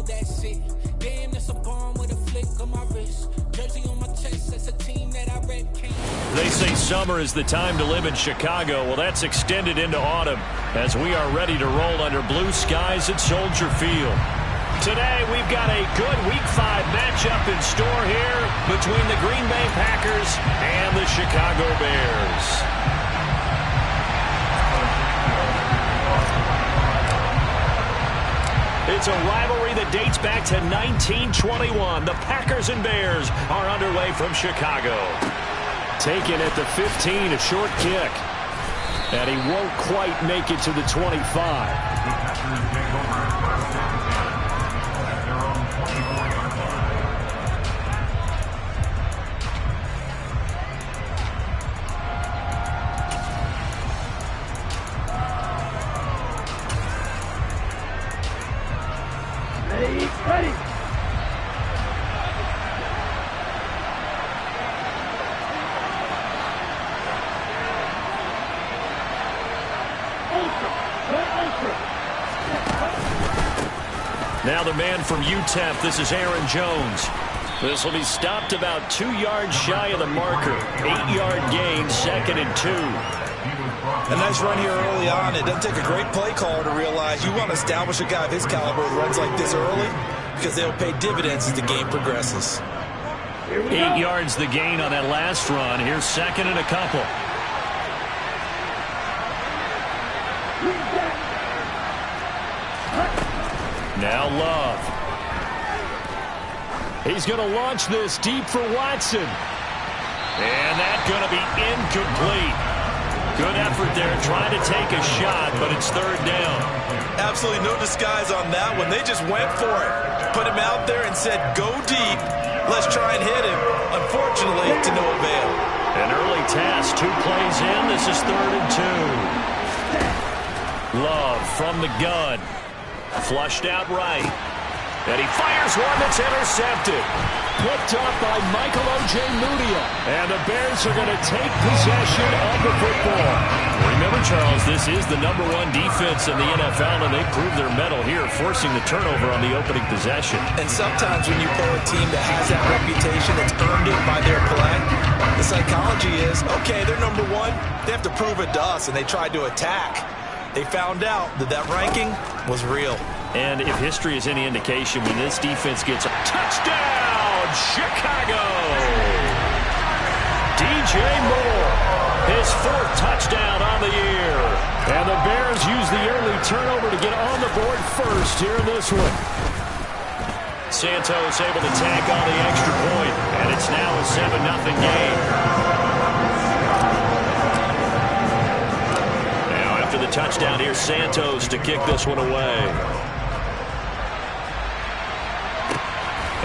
that's it. Damn, that's a bomb with a flick of my wrist. Jersey on my chest, that's a team that I rep. They say summer is the time to live in Chicago. Well, that's extended into autumn as we are ready to roll under blue skies at Soldier Field. Today, we've got a good Week 5 matchup in store here between the Green Bay Packers and the Chicago Bears. It's a rivalry that dates back to 1921. The Packers and Bears are underway from Chicago. Taken at the 15, a short kick. And he won't quite make it to the 25. Ready. Now the man from UTEP, this is Aaron Jones. This will be stopped about 2 yards shy of the marker. 8-yard gain, 2nd and 2. A nice run here early on. It doesn't take a great play caller to realize you want to establish a guy of his caliber with runs like this early because they'll pay dividends as the game progresses. 8 yards the gain on that last run. Here's 2nd and a couple. Now Love. He's going to launch this deep for Watson. And that's going to be incomplete. Good effort there trying to take a shot, but it's 3rd down. Absolutely no disguise on that one. They just went for it. Put him out there and said, go deep. Let's try and hit him. Unfortunately, to no avail. An early task, 2 plays in. This is 3rd and 2. Love from the gun. Flushed out right. And he fires one that's intercepted. Picked up by Michael O.J. Mudia. And the Bears are going to take possession of the football. Remember, Charles, this is the #1 defense in the NFL, and they proved their mettle here, forcing the turnover on the opening possession. And sometimes when you play a team that has that reputation, that's earned it by their play, the psychology is, okay, they're #1. They have to prove it to us, and they tried to attack. They found out that that ranking was real. And if history is any indication, when this defense gets a touchdown, Chicago! DJ Moore, his 4th touchdown on the year. And the Bears use the early turnover to get on the board first here in this one. Santos able to tack on the extra point, and it's now a 7-0 game. Now after the touchdown, here's Santos to kick this one away.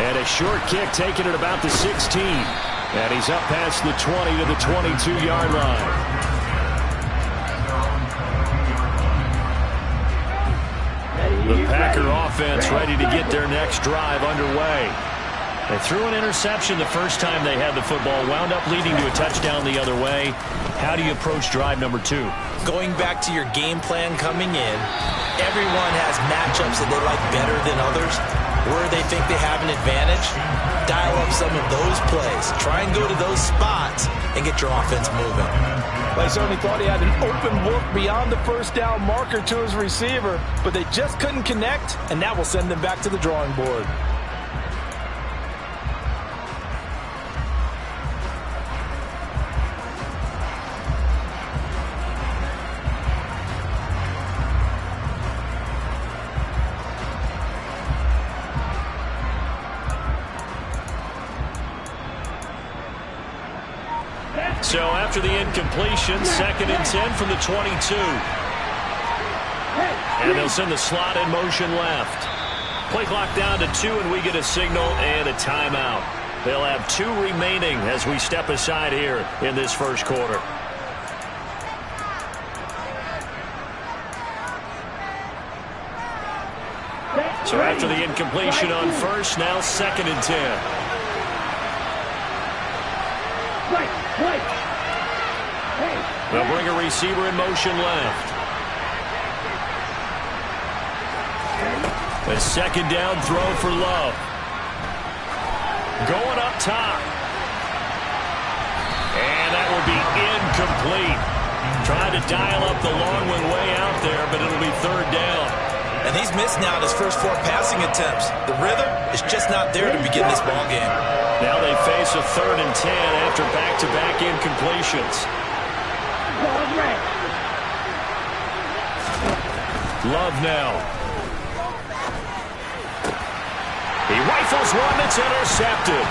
And a short kick taken at about the 16. And he's up past the 20 to the 22-yard line. The Packer offense ready to get their next drive underway. They threw an interception the first time they had the football, wound up leading to a touchdown the other way. How do you approach drive number 2? Going back to your game plan coming in, everyone has matchups that they like better than others. Where they think they have an advantage, dial up some of those plays. Try and go to those spots and get your offense moving. They certainly thought he had an open look beyond the 1st down marker to his receiver, but they just couldn't connect, and that will send them back to the drawing board. So after the incompletion, 2nd and 10 from the 22. And they'll send the slot in motion left. Play clock down to 2, and we get a signal and a timeout. They'll have 2 remaining as we step aside here in this first quarter. So after the incompletion on first, now 2nd and 10. They'll bring a receiver in motion left. A second down throw for Love. Going up top. And that will be incomplete. Trying to dial up the long one way out there, but it'll be third down. And he's missed now on his first 4 passing attempts. The rhythm is just not there to begin this ball game. Now they face a 3rd and 10 after back-to-back incompletions. Love now. He rifles one that's intercepted.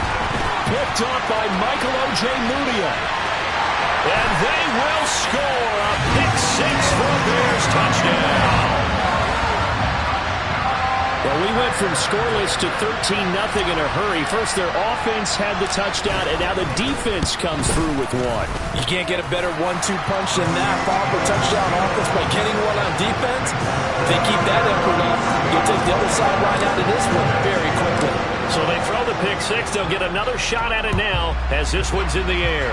Picked up by Michael Ojemudia. And they will score a pick-6 for a Bears touchdown. Well, we went from scoreless to 13-0 in a hurry. First, their offense had the touchdown, and now the defense comes through with one. You can't get a better 1-2 punch than that. Follow for touchdown offense by getting one on defense. If they keep that effort up, you'll take the other sideline out of this one very quickly. So they throw the pick-6. They'll get another shot at it now as this one's in the air.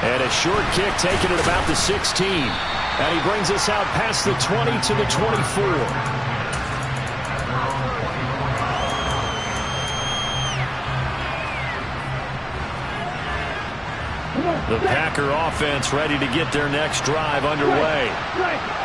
And a short kick taken at about the 16. And he brings us out past the 20 to the 24. The Packer offense ready to get their next drive underway.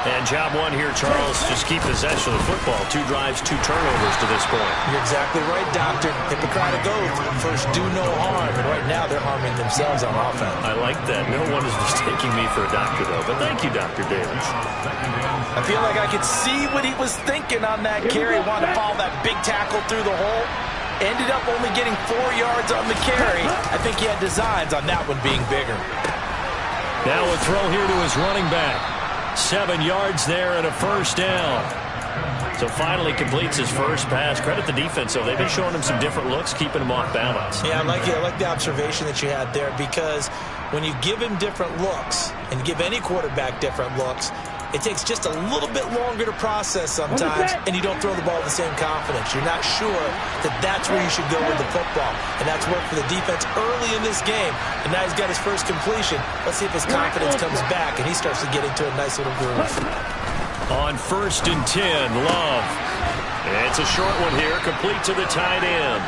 And job one here, Charles, just keep possession of the football. 2 drives, 2 turnovers to this point. You're exactly right, Doctor. Hippocratic oath. First, do no harm. And right now, they're harming themselves on offense. I like that. No one is mistaking me for a doctor, though. But thank you, Dr. Davis. I feel like I could see what he was thinking on that carry. Wanted to follow that big tackle through the hole. Ended up only getting 4 yards on the carry. I think he had designs on that one being bigger. Now a throw here to his running back. 7 yards there and a first down. So finally completes his first pass. Credit the defense, though. They've been showing him some different looks, keeping him off balance. Yeah, I like the observation that you had there, because when you give him different looks and you give any quarterback different looks, it takes just a little bit longer to process sometimes, and you don't throw the ball with the same confidence. You're not sure that that's where you should go with the football, and that's worked for the defense early in this game, and now he's got his first completion. Let's see if his confidence comes back, and he starts to get into a nice little groove. On 1st and 10, Love. It's a short one here, complete to the tight end.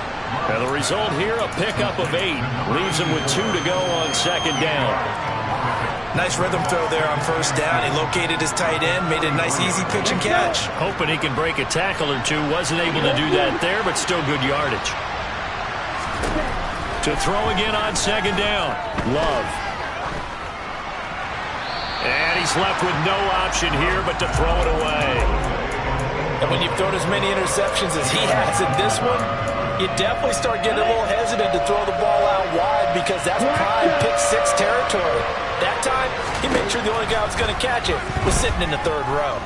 And the result here, a pickup of 8. Leaves him with 2 to go on 2nd down. Nice rhythm throw there on 1st down. He located his tight end, made a nice easy pitch and catch. Hoping he can break a tackle or 2. Wasn't able to do that there, but still good yardage. To throw again on 2nd down. Love. And he's left with no option here but to throw it away. And when you've thrown as many interceptions as he has in this one, you definitely start getting a little hesitant to throw the ball out wide, because that's prime pick-6 territory. That time, he made sure the only guy who was going to catch it was sitting in the 3rd row.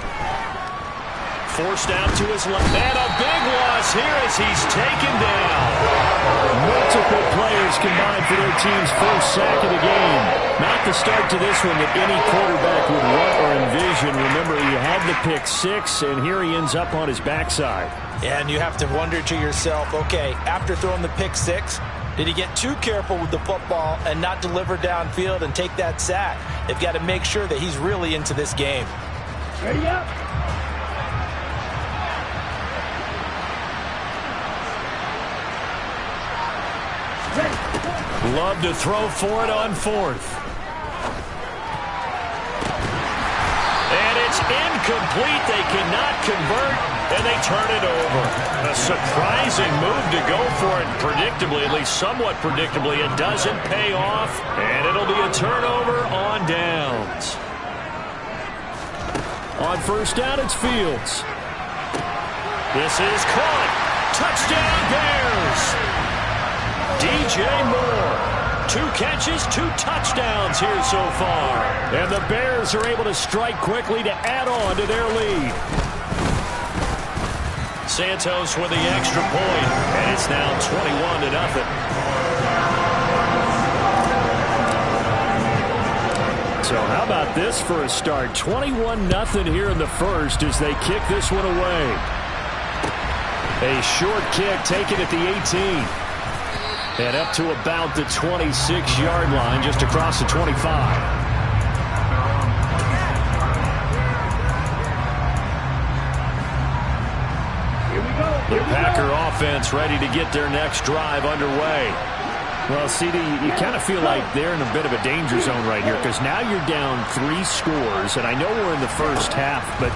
Forced out to his left. And a big loss here as he's taken down. Multiple players combined for their team's first sack of the game. Not the start to this one that any quarterback would want or envision. Remember, he had the pick-6, and here he ends up on his backside. And you have to wonder to yourself, okay, after throwing the pick-6, did he get too careful with the football and not deliver downfield and take that sack? They've got to make sure that he's really into this game. Ready up. Love to throw for it on 4th. And it's incomplete. They cannot convert, and they turn it over. A surprising move to go for it. Predictably, at least somewhat predictably, it doesn't pay off, and it'll be a turnover on downs. On 1st down, it's Fields. This is caught. Touchdown, Bears. DJ Moore. 2 catches, 2 touchdowns here so far. And the Bears are able to strike quickly to add on to their lead. Santos with the extra point, and it's now 21-0. So how about this for a start? 21-0 here in the first as they kick this one away. A short kick taken at the 18. And up to about the 26-yard line, just across the 25. The Packer offense ready to get their next drive underway. Well, CD, you kind of feel like they're in a bit of a danger zone right here because now you're down 3 scores, and I know we're in the first half, but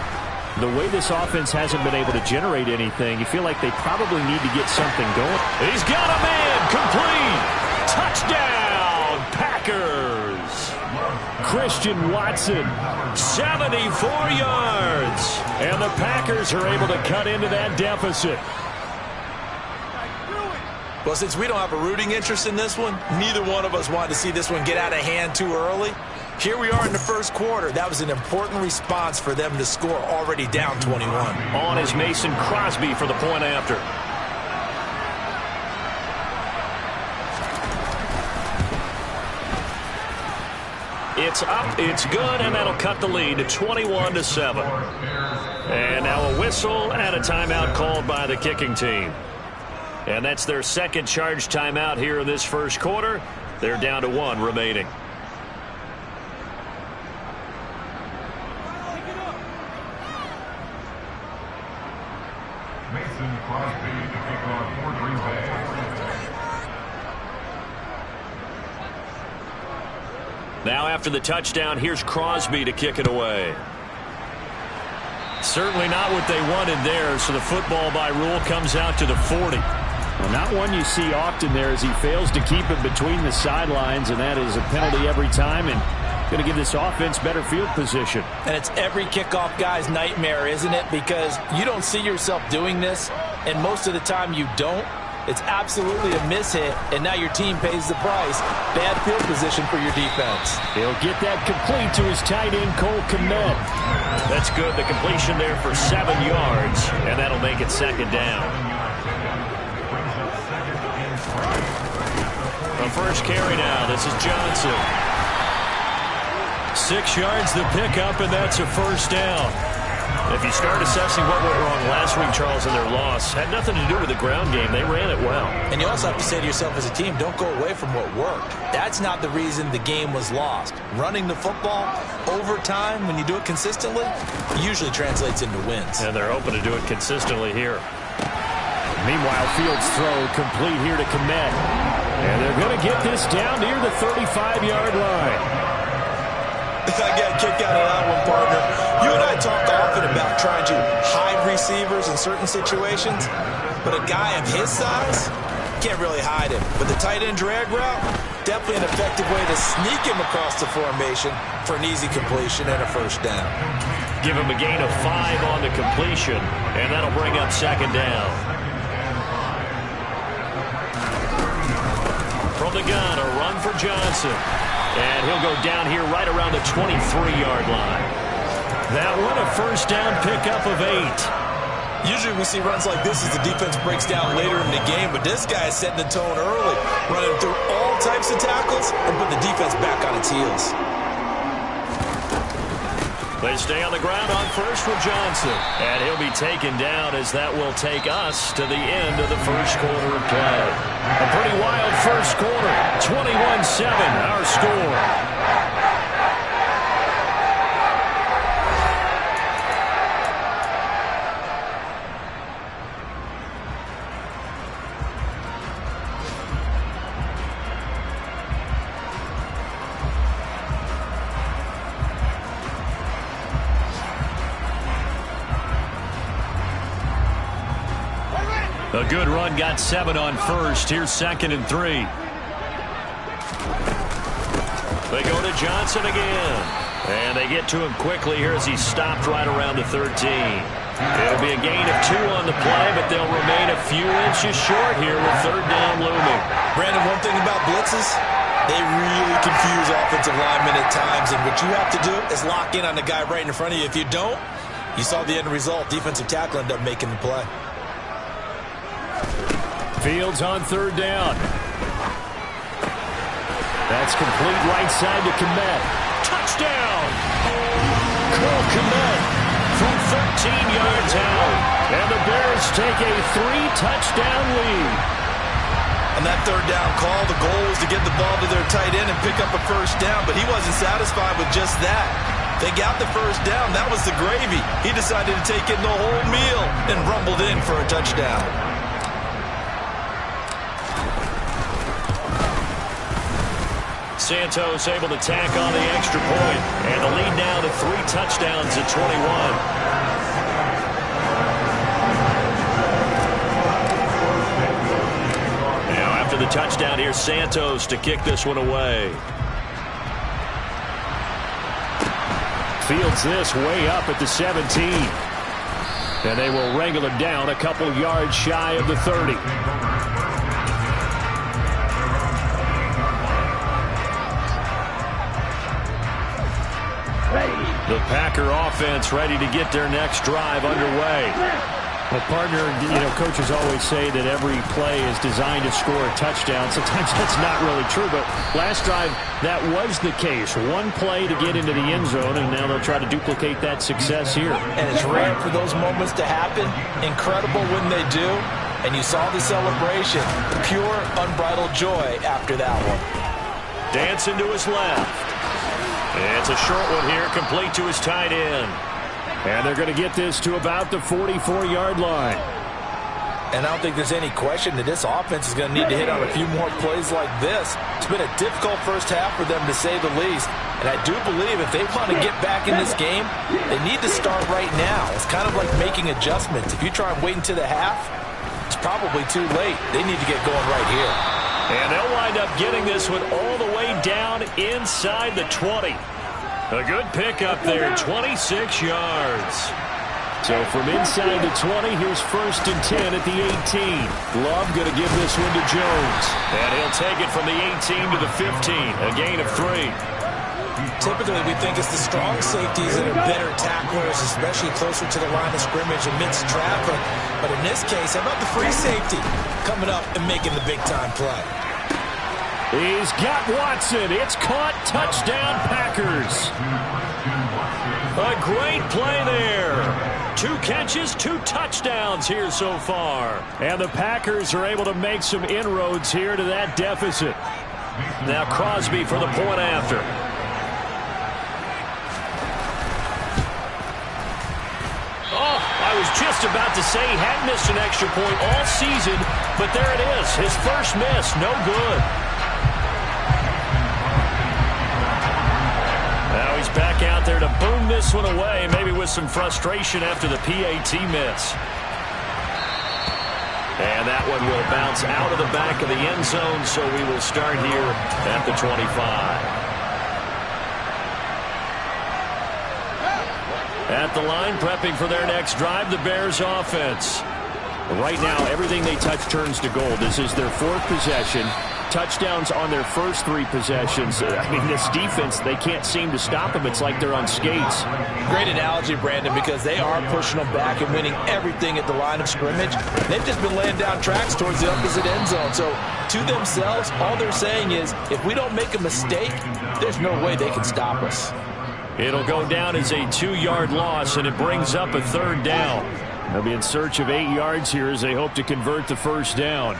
the way this offense hasn't been able to generate anything, you feel like they probably need to get something going. He's got a man complete. Touchdown, Packers. Christian Watson, 74 yards. And the Packers are able to cut into that deficit. Well, since we don't have a rooting interest in this one, neither one of us wanted to see this one get out of hand too early. Here we are in the first quarter. That was an important response for them to score already down 21. On is Mason Crosby for the point after. It's up, it's good, and that'll cut the lead to 21-7. And now a whistle and a timeout called by the kicking team. And that's their second charge timeout here in this first quarter. They're down to 1 remaining. Mason Crosby to kick off for Green Bay. Now after the touchdown, here's Crosby to kick it away. Certainly not what they wanted there, so the football by rule comes out to the 40. Well, not one you see often there as he fails to keep it between the sidelines, and that is a penalty every time and going to give this offense better field position. And it's every kickoff guy's nightmare, isn't it? Because you don't see yourself doing this, and most of the time you don't. It's absolutely a mishit, and now your team pays the price. Bad field position for your defense. He'll get that complete to his tight end, Cole Kmet. That's good. The completion there for 7 yards, and that'll make it second down. The first carry now. This is Johnson. 6 yards the pickup, and that's a first down. If you start assessing what went wrong last week, Charles, in their loss, had nothing to do with the ground game. They ran it well. And you also have to say to yourself as a team, don't go away from what worked. That's not the reason the game was lost. Running the football over time, when you do it consistently, usually translates into wins. And they're hoping to do it consistently here. Meanwhile, Fields' throw complete here to Kmet. And they're going to get this down near the 35-yard line. I got a kick out of that one, partner. You and I talk often about trying to hide receivers in certain situations, but a guy of his size can't really hide him. But the tight end drag route, definitely an effective way to sneak him across the formation for an easy completion and a first down. Give him a gain of 5 on the completion, and that'll bring up second down. From the gun, a run for Johnson. And he'll go down here right around the 23-yard line. That one a first down pickup of 8. Usually we see runs like this as the defense breaks down later in the game, but this guy is setting the tone early, running through all types of tackles and putting the defense back on its heels. They stay on the ground on first with Johnson. And he'll be taken down as that will take us to the end of the first quarter of play. A pretty wild first quarter. 21-7, our score. A good run, got 7 on first. Here's 2nd and 3. They go to Johnson again. And they get to him quickly here as he's stopped right around the 13. It'll be a gain of 2 on the play, but they'll remain a few inches short here with 3rd down looming. Brandon, one thing about blitzes, they really confuse offensive linemen at times, and what you have to do is lock in on the guy right in front of you. If you don't, you saw the end result. Defensive tackle ended up making the play. Fields on 3rd down. That's complete right side to Kmet. Touchdown! Cole Kmet from 13 yards out. And the Bears take a 3-touchdown lead. On that 3rd down call, the goal was to get the ball to their tight end and pick up a first down, but he wasn't satisfied with just that. They got the first down. That was the gravy. He decided to take in the whole meal and rumbled in for a touchdown. Santos able to tack on the extra point, and the lead now to 3 touchdowns at 21. Now after the touchdown, here's Santos to kick this one away. Fields this way up at the 17. And they will wrangle him down a couple yards shy of the 30. The Packer offense ready to get their next drive underway. Well, partner, coaches always say that every play is designed to score a touchdown. Sometimes that's not really true, but last drive, that was the case. One play to get into the end zone, and now they'll try to duplicate that success here. And it's rare for those moments to happen. Incredible when they do. And you saw the celebration. Pure, unbridled joy after that one. Dancing to his left. It's a short one here, complete to his tight end. And they're going to get this to about the 44-yard line. And I don't think there's any question that this offense is going to need to hit on a few more plays like this. It's been a difficult first half for them, to say the least. And I do believe if they want to get back in this game, they need to start right now. It's kind of like making adjustments. If you try and wait until the half, it's probably too late. They need to get going right here. And they'll wind up getting this one all the way down inside the 20. A good pickup there, 26 yards. So from inside the 20, here's 1st and 10 at the 18. Love going to give this one to Jones. And he'll take it from the 18 to the 15, a gain of 3. Typically, we think it's the strong safeties that are better tacklers, especially closer to the line of scrimmage amidst traffic. But in this case, how about the free safety coming up and making the big-time play? He's got Watson. It's caught. Touchdown, Packers. A great play there. 2 catches, 2 touchdowns here so far. And the Packers are able to make some inroads here to that deficit. Now Crosby for the point after. Oh, I was just about to say he hadn't missed an extra point all season, but there it is. His first miss, no good. Now he's back out there to boom this one away, maybe with some frustration after the PAT miss. And that one will bounce out of the back of the end zone, so we will start here at the 25. At the line, prepping for their next drive, the Bears offense. Right now, everything they touch turns to gold. This is their 4th possession. Touchdowns on their first 3 possessions. I mean, this defense, they can't seem to stop them. It's like they're on skates. Great analogy, Brandon, because they are pushing them back and winning everything at the line of scrimmage. They've just been laying down tracks towards the opposite end zone. So, to themselves, all they're saying is, if we don't make a mistake, there's no way they can stop us. It'll go down as a 2-yard loss, and it brings up a 3rd down. They'll be in search of 8 yards here as they hope to convert the first down.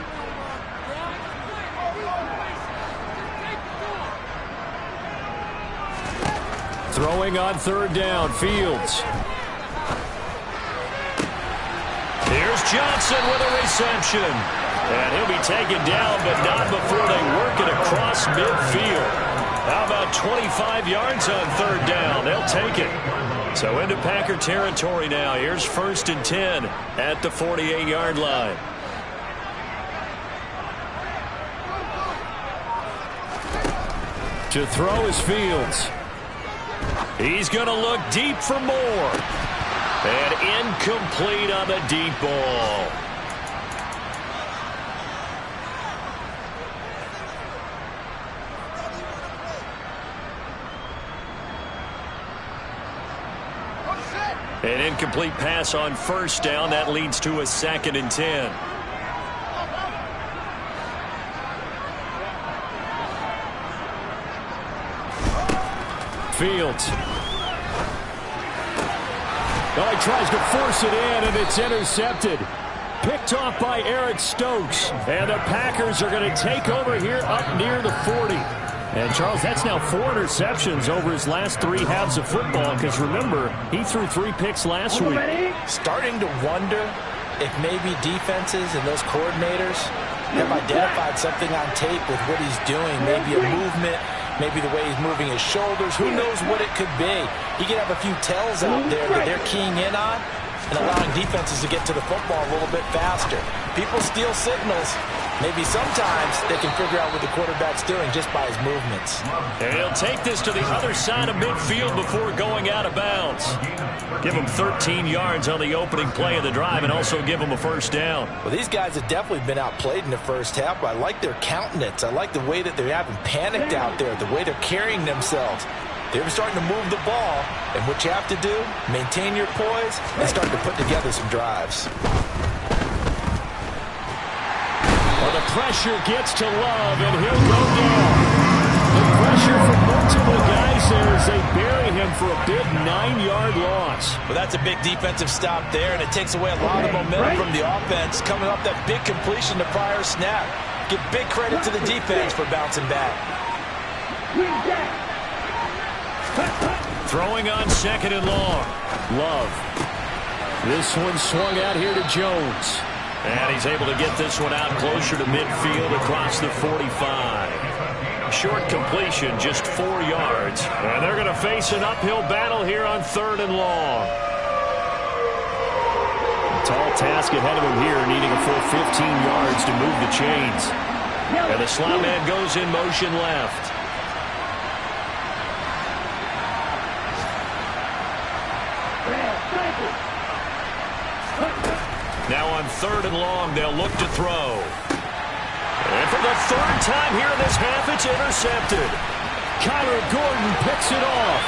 Throwing on 3rd down, Fields. Here's Johnson with a reception. And he'll be taken down, but not before they work it across midfield. How about 25 yards on 3rd down? They'll take it. So into Packer territory now. Here's 1st and 10 at the 48-yard line. To throw is Fields. He's going to look deep for more. And incomplete on the deep ball. An incomplete pass on 1st down. That leads to a 2nd and 10. Fields. Oh, he tries to force it in, and it's intercepted. Picked off by Eric Stokes. And the Packers are going to take over here up near the 40. And, Charles, that's now 4 interceptions over his last 3 halves of football because, remember, he threw 3 picks last week. Starting to wonder if maybe defenses and those coordinators have identified something on tape with what he's doing, maybe a movement, maybe the way he's moving his shoulders. Who knows what it could be? He could have a few tells out there that they're keying in on and allowing defenses to get to the football a little bit faster. People steal signals. Maybe sometimes they can figure out what the quarterback's doing just by his movements. And he'll take this to the other side of midfield before going out of bounds. Give him 13 yards on the opening play of the drive and also give him a first down. Well, these guys have definitely been outplayed in the first half, but I like their countenance. I like the way that they haven't panicked out there, the way they're carrying themselves. They're starting to move the ball, and what you have to do, maintain your poise and start to put together some drives. Well, the pressure gets to Love, and he'll go down. The pressure from multiple guys there as they bury him for a big 9-yard loss. Well, that's a big defensive stop there, and it takes away a lot of momentum from the offense coming off that big completion to prior snap. Give big credit to the defense for bouncing back. Throwing on 2nd and long. Love. This one swung out here to Jones. And he's able to get this one out closer to midfield across the 45. Short completion, just 4 yards. And they're going to face an uphill battle here on 3rd and long. A tall task ahead of him here, needing a full 15 yards to move the chains. And the slot man goes in motion left. Now on 3rd and long, they'll look to throw. And for the 3rd time here in this half, it's intercepted. Kyler Gordon picks it off.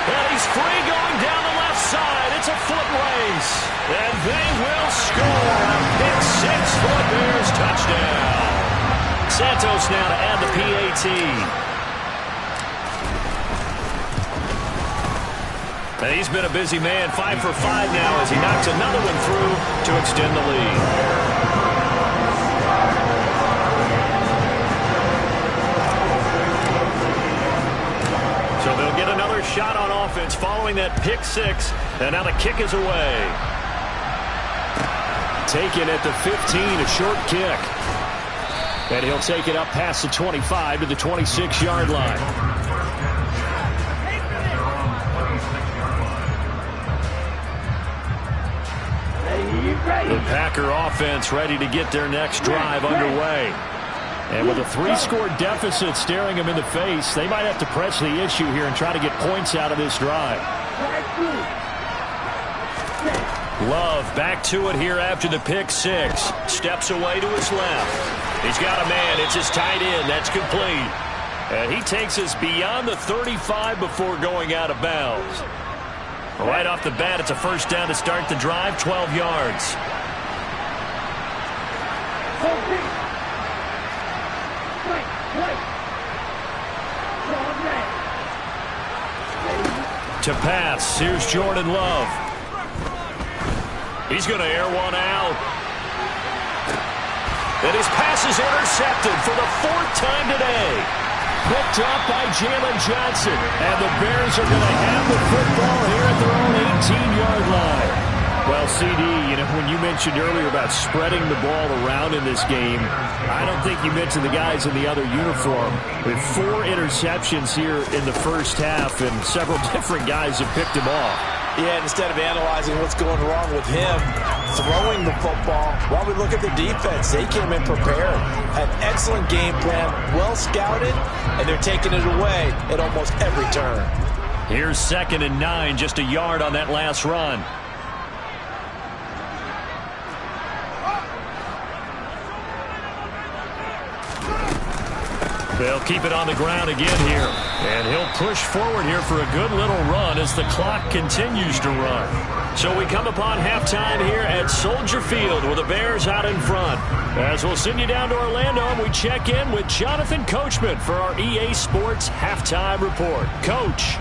And he's free going down the left side. It's a foot race. And they will score. A pick 6 for the Bears. Touchdown. Santos now to add the PAT. And he's been a busy man, 5 for 5 now as he knocks another one through to extend the lead. So they'll get another shot on offense following that pick 6, and now the kick is away. Taken at the 15, a short kick. And he'll take it up past the 25 to the 26-yard line. The Packer offense ready to get their next drive underway. And with a 3-score deficit staring them in the face, they might have to press the issue here and try to get points out of this drive. Love back to it here after the pick 6. Steps away to his left. He's got a man. It's his tight end. That's complete. And he takes us beyond the 35 before going out of bounds. Right off the bat, it's a first down to start the drive, 12 yards. To pass, here's Jordan Love. He's going to air one out. And his pass is intercepted for the 4th time today. Picked up by Jalen Johnson. And the Bears are going to have the football here at their own 18-yard line. Well, CD, when you mentioned earlier about spreading the ball around in this game, I don't think you mentioned the guys in the other uniform. With 4 interceptions here in the first half, and several different guys have picked him off. Yeah, and instead of analyzing what's going wrong with him throwing the football, while we look at the defense, they came in prepared, had excellent game plan, well scouted, and they're taking it away at almost every turn. Here's 2nd and 9, just a yard on that last run. They'll keep it on the ground again here. And he'll push forward here for a good little run as the clock continues to run. So we come upon halftime here at Soldier Field with the Bears out in front. As we'll send you down to Orlando, and we check in with Jonathan Coachman for our EA Sports Halftime Report. Coach.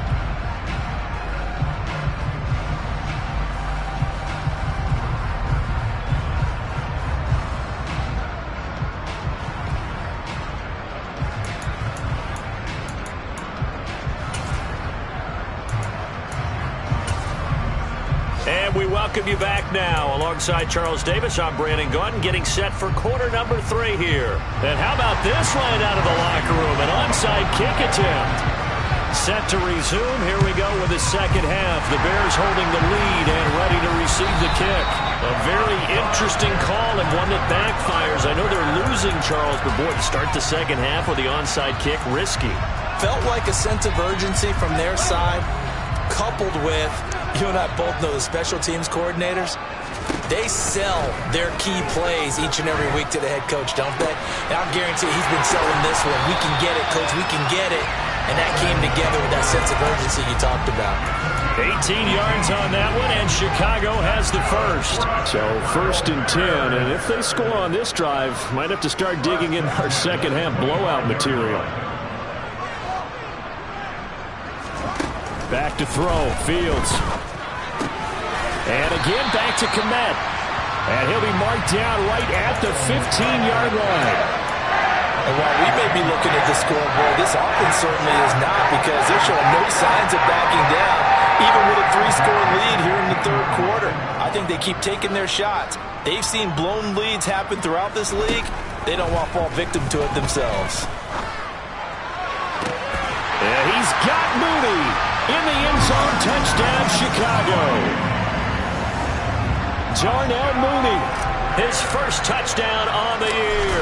We welcome you back now. Alongside Charles Davis, I'm Brandon Gaudin, getting set for quarter number 3 here. And how about this line out of the locker room? An onside kick attempt. Set to resume. Here we go with the second half. The Bears holding the lead and ready to receive the kick. A very interesting call and one that backfires. I know they're losing, Charles, but boy, to start the second half with the onside kick, risky. Felt like a sense of urgency from their side, coupled with, you and I both know the special teams coordinators, they sell their key plays each and every week to the head coach, don't they? And I'm guaranteeing he's been selling this one. We can get it, coach. We can get it. And that came together with that sense of urgency you talked about. 18 yards on that one, and Chicago has the first. So 1st and 10, and if they score on this drive, might have to start digging in our second half blowout material. Back to throw, Fields. And again back to Kmet. And he'll be marked down right at the 15-yard line. And while we may be looking at the scoreboard, this offense certainly is not, because they're showing no signs of backing down, even with a 3-score lead here in the third quarter. I think they keep taking their shots. They've seen blown leads happen throughout this league. They don't want to fall victim to it themselves. And he's got Mooney in the end zone. Touchdown, Chicago. Darnell Mooney, his first touchdown on the year,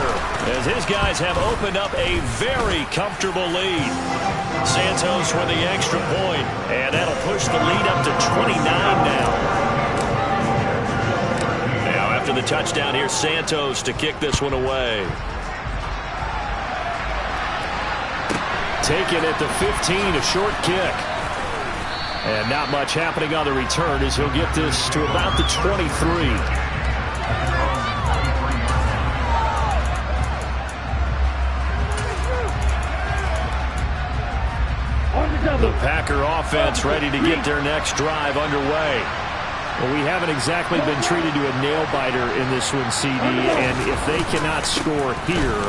as his guys have opened up a very comfortable lead. Santos with the extra point, and that'll push the lead up to 29 now. Now after the touchdown, here's Santos to kick this one away. Taken at the 15, a short kick. And not much happening on the return as he'll get this to about the 23. The Packer offense ready to get their next drive underway. Well, we haven't exactly been treated to a nail-biter in this one, CD, and if they cannot score here,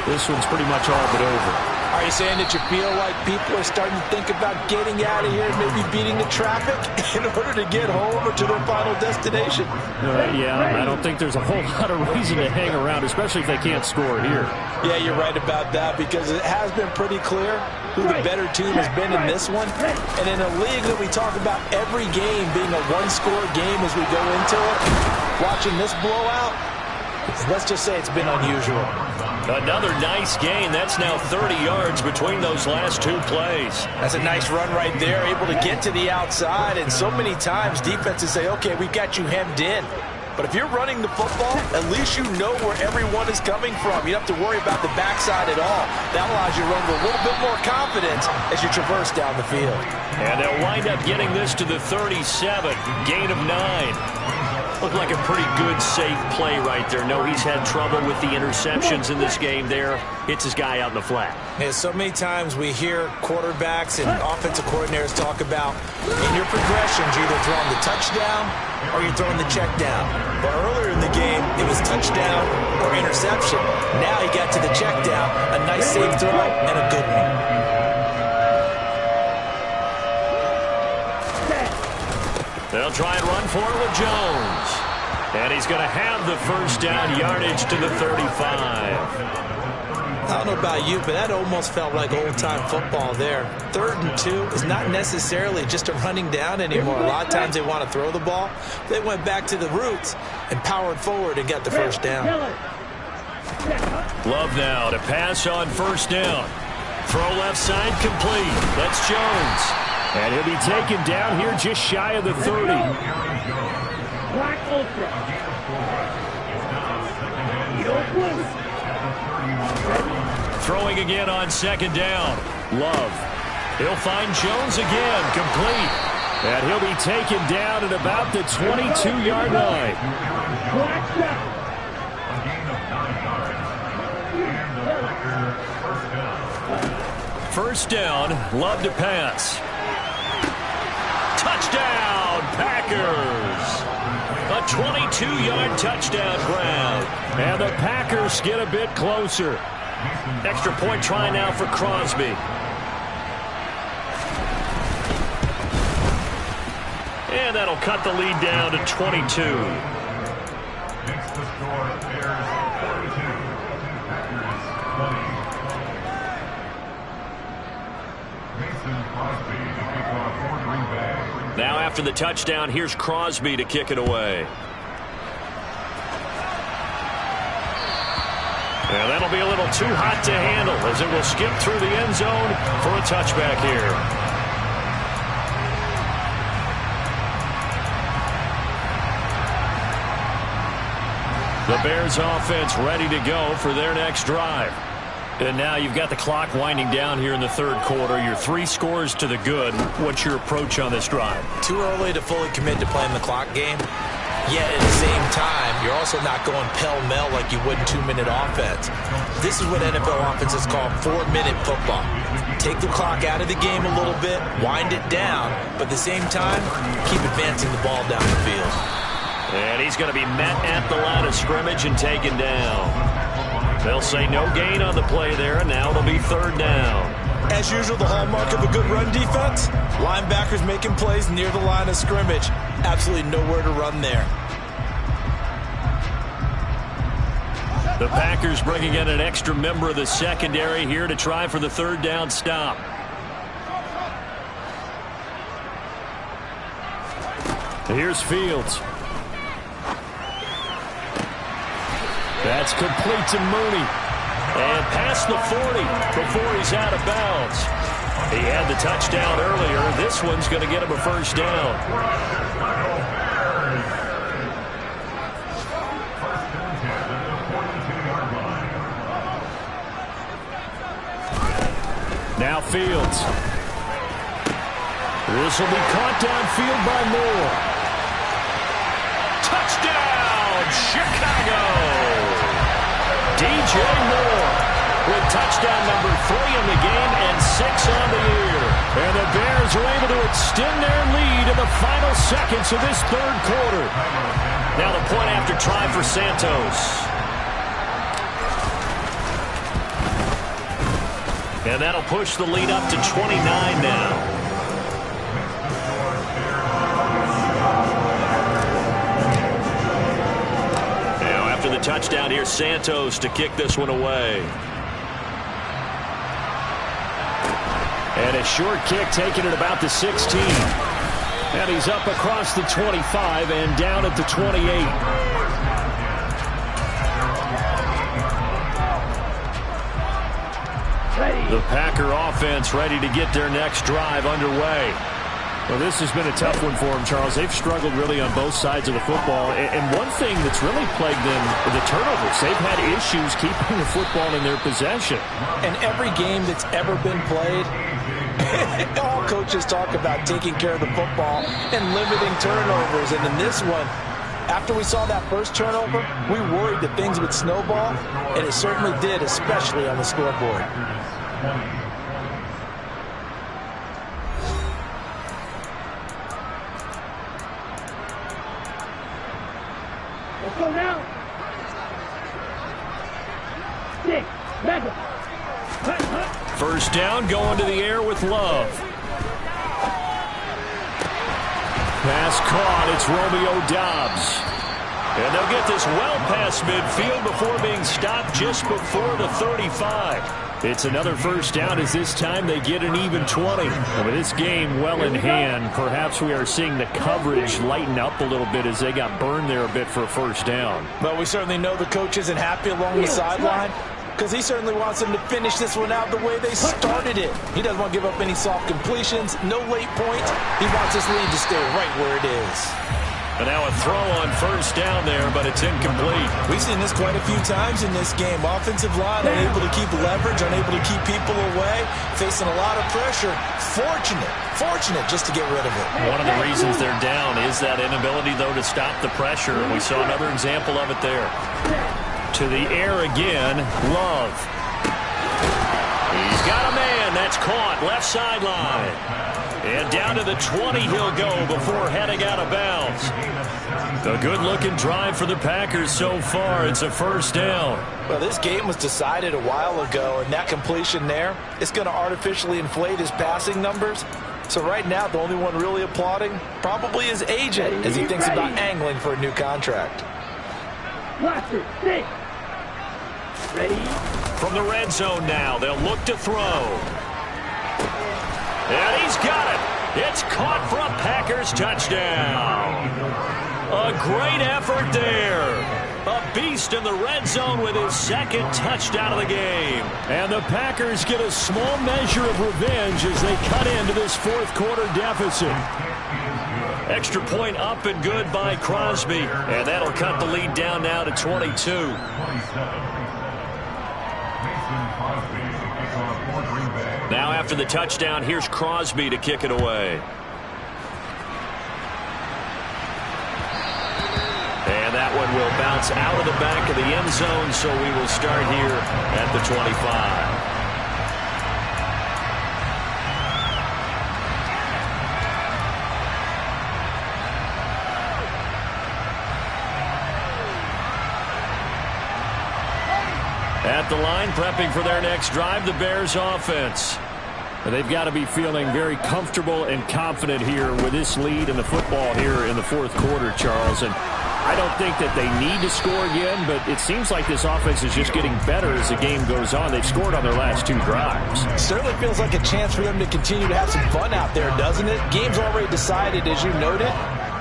this one's pretty much all but over. Are you saying that you feel like people are starting to think about getting out of here and maybe beating the traffic in order to get home or to their final destination? Yeah, I don't think there's a whole lot of reason to hang around, especially if they can't score here. Yeah, you're right about that, because it has been pretty clear who the better team has been in this one. And in a league that we talk about every game being a one-score game as we go into it, watching this blowout, let's just say it's been unusual. Another nice gain. That's now 30 yards between those last 2 plays. That's a nice run right there, able to get to the outside. And so many times defenses say, okay, we've got you hemmed in. But if you're running the football, at least you know where everyone is coming from. You don't have to worry about the backside at all. That allows you to run with a little bit more confidence as you traverse down the field. And they'll wind up getting this to the 37, gain of 9. Looked like a pretty good, safe play right there. No, he's had trouble with the interceptions in this game there. Hits his guy out in the flat. Yeah, so many times we hear quarterbacks and offensive coordinators talk about in your progressions, you're either throwing the touchdown or you're throwing the check down. But earlier in the game, it was touchdown or interception. Now he got to the check down, a nice safe throw and a good one. They'll try and run for it with Jones. And he's going to have the first down, yardage to the 35. I don't know about you, but that almost felt like old-time football there. 3rd and 2 is not necessarily just a running down anymore. A lot of times they want to throw the ball. They went back to the roots and powered forward and got the first down. Love now to pass on first down. Throw left side complete. That's Jones. And he'll be taken down here just shy of the 30. Throwing again on second down. Love. He'll find Jones again, complete. And he'll be taken down at about the 22-yard line. First down, Love to pass. Touchdown, Packers! A 22-yard touchdown grab. And the Packers get a bit closer. Extra point try now for Crosby. And that'll cut the lead down to 22. Next to score, Bears 42, Packers 20. Mason Crosby to kick off for Green Bay. Now after the touchdown, here's Crosby to kick it away. And that'll be a little too hot to handle as it will skip through the end zone for a touchback here. The Bears offense ready to go for their next drive. And now you've got the clock winding down here in the third quarter. You're 3 scores to the good. What's your approach on this drive? Too early to fully commit to playing the clock game. Yet at the same time, you're also not going pell-mell like you would in 2-minute offense. This is what NFL offenses call 4-minute football. Take the clock out of the game a little bit, wind it down, but at the same time, keep advancing the ball down the field. And he's going to be met at the line of scrimmage and taken down. They'll say no gain on the play there, and now it'll be third down. As usual, the hallmark of a good run defense, linebackers making plays near the line of scrimmage. Absolutely nowhere to run there. The Packers bringing in an extra member of the secondary here to try for the third down stop. Here's Fields. That's complete to Mooney. And past the 40 before he's out of bounds. He had the touchdown earlier. This one's going to get him a first down. Now Fields. This will be caught downfield by Moore. Touchdown, Chicago! DJ Moore with touchdown number 3 in the game and 6 on the year. And the Bears are able to extend their lead in the final seconds of this third quarter. Now the point after try for Santos. And that'll push the lead up to 29 now. Now after the touchdown, here's Santos to kick this one away. And a short kick taken at about the 16. And he's up across the 25 and down at the 28. The Packer offense ready to get their next drive underway. Well, this has been a tough one for them, Charles. They've struggled really on both sides of the football. And one thing that's really plagued them, the turnovers. They've had issues keeping the football in their possession. And every game that's ever been played, all coaches talk about taking care of the football and limiting turnovers. And in this one, after we saw that first turnover, we worried that things would snowball, and it certainly did, especially on the scoreboard. Let's go now. 6, back up. First down, going to the air with Love. Pass caught, it's Romeo Doubs. And they'll get this well past midfield before being stopped just before the 35. It's another first down as this time they get an even 20. With this game well in hand, perhaps we are seeing the coverage lighten up a little bit as they got burned there a bit for a first down. But we certainly know the coach isn't happy along the sideline, because he certainly wants them to finish this one out the way they started it. He doesn't want to give up any soft completions, no late points. He wants this lead to stay right where it is. And now a throw on first down there, but it's incomplete. We've seen this quite a few times in this game. Offensive line unable to keep leverage, unable to keep people away, facing a lot of pressure. Fortunate just to get rid of it. One of the reasons they're down is that inability, though, to stop the pressure. We saw another example of it there. To the air again, Love. He's got a man. That's caught. Left sideline. And down to the 20 he'll go before heading out of bounds. A good-looking drive for the Packers so far. It's a first down. Well, this game was decided a while ago, and that completion there is going to artificially inflate his passing numbers. So right now, the only one really applauding probably his agent as he thinks about angling for a new contract. Watch it. 6. Ready? From the red zone now, they'll look to throw. And he's got it. It's caught for a Packers touchdown. A great effort there. A beast in the red zone with his second touchdown of the game. And the Packers get a small measure of revenge as they cut into this fourth quarter deficit. Extra point up and good by Crosby. And that'll cut the lead down now to 22. Now after the touchdown, here's Crosby to kick it away. And that one will bounce out of the back of the end zone, so we will start here at the 25. At the line, prepping for their next drive, the Bears offense. They've got to be feeling very comfortable and confident here with this lead in the football here in the fourth quarter, Charles. And I don't think that they need to score again, but it seems like this offense is just getting better as the game goes on. They've scored on their last 2 drives. Certainly feels like a chance for them to continue to have some fun out there, doesn't it? Game's already decided, as you noted.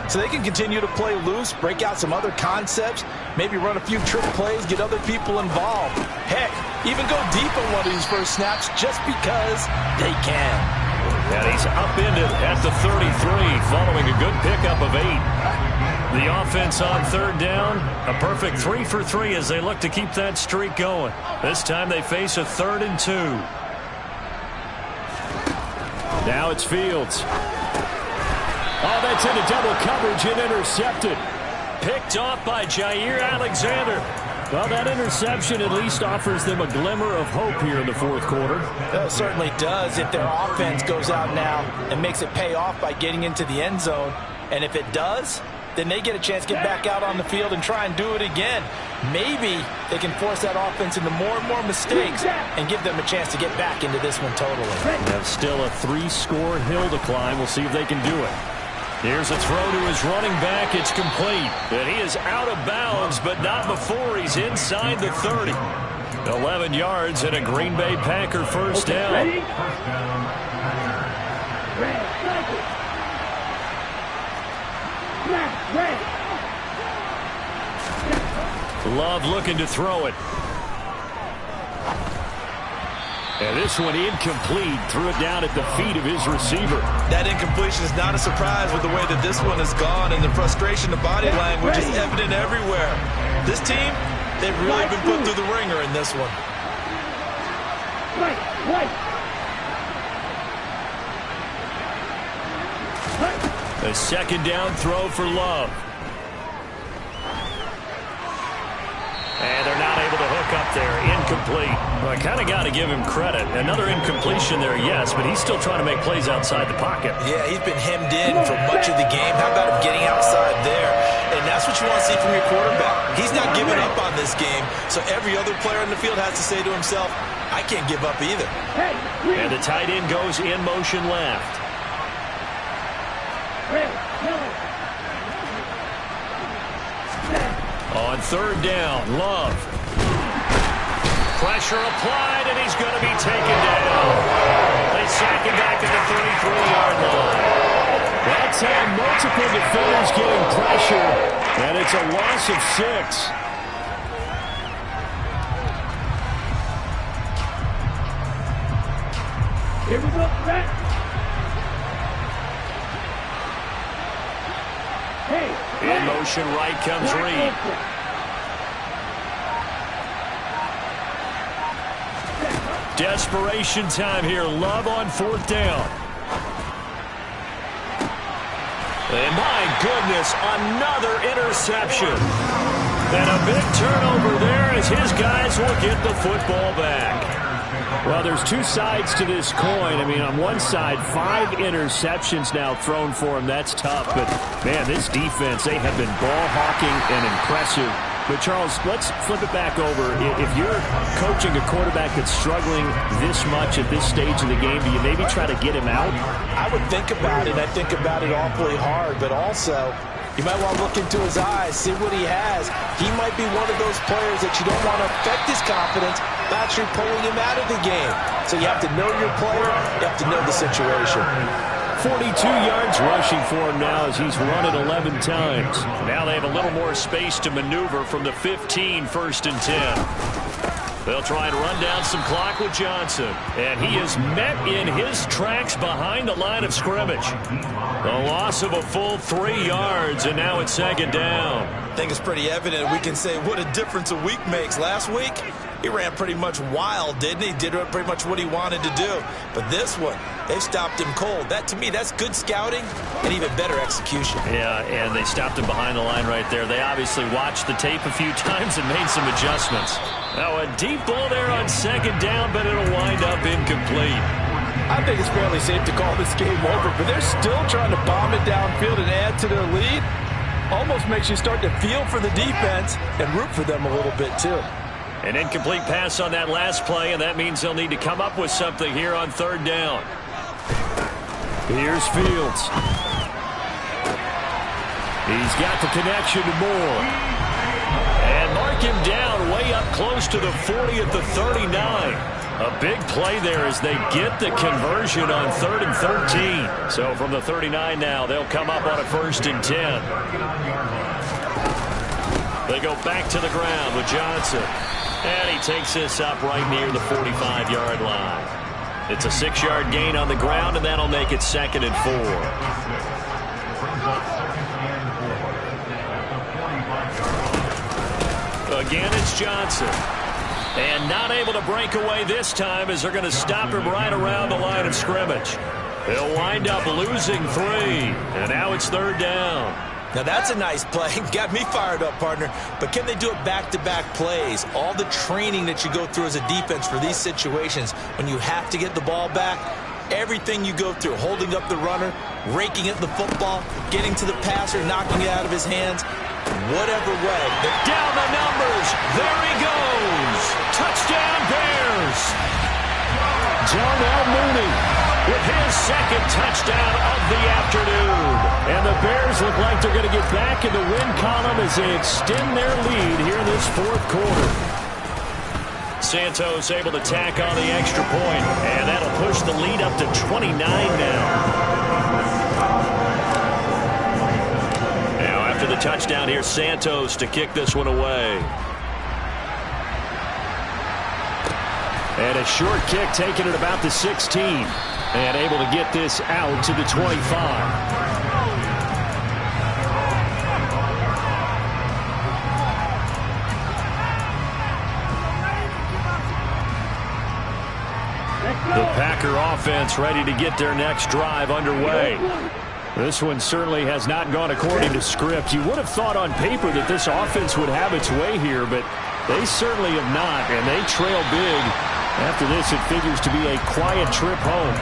So they can continue to play loose, break out some other concepts, maybe run a few trick plays, get other people involved. Heck, even go deep on one of these first snaps just because they can. And he's upended at the 33 following a good pickup of 8. The offense on third down, a perfect 3 for 3 as they look to keep that streak going. This time they face a 3rd and 2. Now it's Fields. Oh, that's into double coverage and intercepted. Picked off by Jair Alexander. Well, that interception at least offers them a glimmer of hope here in the fourth quarter. It certainly does if their offense goes out now and makes it pay off by getting into the end zone. And if it does, then they get a chance to get back out on the field and try and do it again. Maybe they can force that offense into more and more mistakes and give them a chance to get back into this one totally. That's still a 3-score hill to climb. We'll see if they can do it. Here's a throw to his running back. It's complete. And he is out of bounds, but not before he's inside the 30. 11 yards and a Green Bay Packer first down. Ready? Love looking to throw it. And this one incomplete. Threw it down at the feet of his receiver. That incompletion is not a surprise with the way that this one has gone, and the frustration, the body language is evident everywhere. This team, they've really been put through the ringer in this one. A second down throw for Love. And they're not able to hook up there. Incomplete. Well, I kind of got to give him credit. Another incompletion there, yes, but he's still trying to make plays outside the pocket. Yeah, he's been hemmed in for much of the game. How about him getting outside there? And that's what you want to see from your quarterback. He's not giving up on this game, so every other player in the field has to say to himself, I can't give up either. And the tight end goes in motion left. On third down, Love. Pressure applied, and he's going to be taken down. They sack him back at the 33-yard line. That's how multiple defenders getting pressure, and it's a loss of 6. Here we go, Brett. Hey, In motion right comes Reed. Desperation time here. Love on fourth down. And my goodness, another interception. And a big turnover there as his guys will get the football back. Well, there's 2 sides to this coin. I mean, on one side, 5 interceptions now thrown for him. That's tough. But, man, this defense, they have been ball hawking and impressive But, Charles, let's flip it back over. If you're coaching a quarterback that's struggling this much at this stage of the game, do you maybe try to get him out? I would think about it. I think about it awfully hard, but also you might want to look into his eyes, see what he has. He might be one of those players that you don't want to affect his confidence by actually pulling him out of the game. So you have to know your player. You have to know the situation. 42 yards rushing for him now as he's run it 11 times. Now they have a little more space to maneuver from the 15, 1st and 10. They'll try and run down some clock with Johnson. And he is met in his tracks behind the line of scrimmage. A loss of a full 3 yards, and now it's 2nd down. I think it's pretty evident. We can say what a difference a week makes. Last week, he ran pretty much wild, didn't he? Did pretty much what he wanted to do. But this one, they stopped him cold. That, to me, that's good scouting and even better execution. Yeah, and they stopped him behind the line right there. They obviously watched the tape a few times and made some adjustments. Now a deep ball there on 2nd down, but it'll wind up incomplete. I think it's fairly safe to call this game over, but they're still trying to bomb it downfield and add to their lead. Almost makes you start to feel for the defense and root for them a little bit, too. An incomplete pass on that last play, and that means they'll need to come up with something here on 3rd down. Here's Fields. He's got the connection to Moore. And mark him down way up close to the 40 at the 39. A big play there as they get the conversion on 3rd and 13. So from the 39 now, they'll come up on a 1st and 10. They go back to the ground with Johnson. And he takes this up right near the 45-yard line. It's a 6-yard gain on the ground, and that'll make it 2nd and 4. Again, it's Johnson. And not able to break away this time as they're going to stop him right around the line of scrimmage. They'll wind up losing 3. And now it's 3rd down. Now that's a nice play. Got me fired up, partner. But can they do it back-to-back plays? All the training that you go through as a defense for these situations, when you have to get the ball back, everything you go through, holding up the runner, raking at the football, getting to the passer, knocking it out of his hands, whatever way. Down the numbers. There he goes. Touchdown, Bears. Darnell Mooney with his 2nd touchdown of the afternoon. And the Bears look like they're going to get back in the win column as they extend their lead here in this 4th quarter. Santos able to tack on the extra point, and that'll push the lead up to 29 now. Now after the touchdown here, Santos to kick this one away. And a short kick taken at about the 16. And able to get this out to the 25. The Packer offense ready to get their next drive underway. This one certainly has not gone according to script. You would have thought on paper that this offense would have its way here, but they certainly have not, and they trail big. After this, it figures to be a quiet trip home.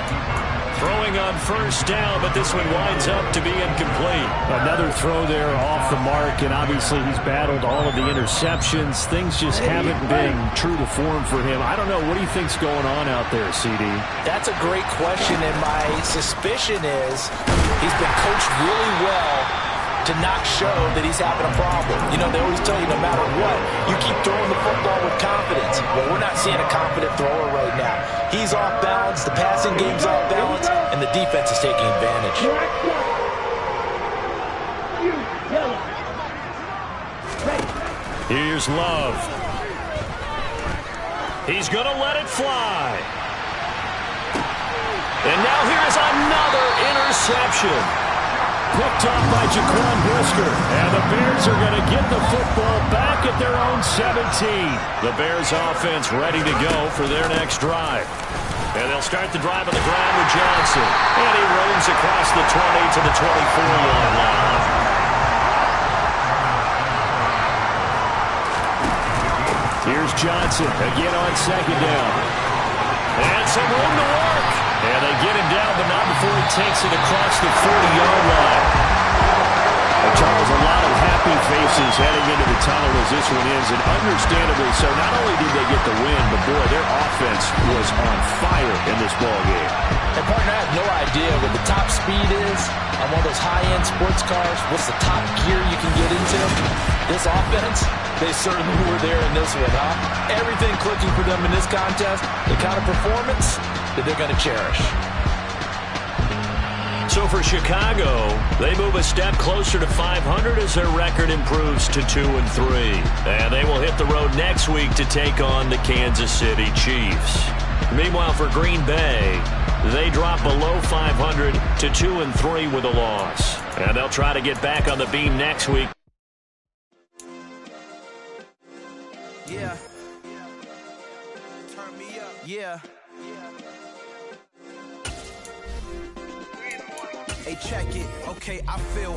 Throwing on 1st down, but this one winds up to be incomplete. Another throw there off the mark, and obviously he's battled all of the interceptions. Things just haven't been true to form for him. I don't know. What do you think's going on out there, CD? That's a great question, and my suspicion is he's been coached really well to not show that he's having a problem. You know, they always tell you no matter what, you keep throwing the football with confidence. Well, we're not seeing a confident thrower right now. He's off balance, the passing game's off balance, and the defense is taking advantage. Here's Love. He's going to let it fly. And now here's another interception. Picked off by Jaquan Brisker. And the Bears are going to get the football back at their own 17. The Bears offense ready to go for their next drive. And they'll start the drive on the ground with Johnson. And he roams across the 20 to the 24-yard line. Here's Johnson again on 2nd down. And some room to work. And they get him down, but not before he takes it across the 40-yard line. Charles, a lot of happy faces heading into the tunnel as this one ends, and understandably so. Not only did they get the win, but boy, their offense was on fire in this ball game. And partner, I have no idea what the top speed is on one of those high-end sports cars. What's the top gear you can get into? This offense, they certainly were there in this one, huh? Everything clicking for them in this contest, the kind of performance that they're going to cherish. So for Chicago, they move a step closer to 500 as their record improves to 2-3. And they will hit the road next week to take on the Kansas City Chiefs. Meanwhile, for Green Bay, they drop below 500 to 2-3 with a loss. And they'll try to get back on the beam next week. Yeah. Turn me up. Yeah. Hey, check it. Okay, I feel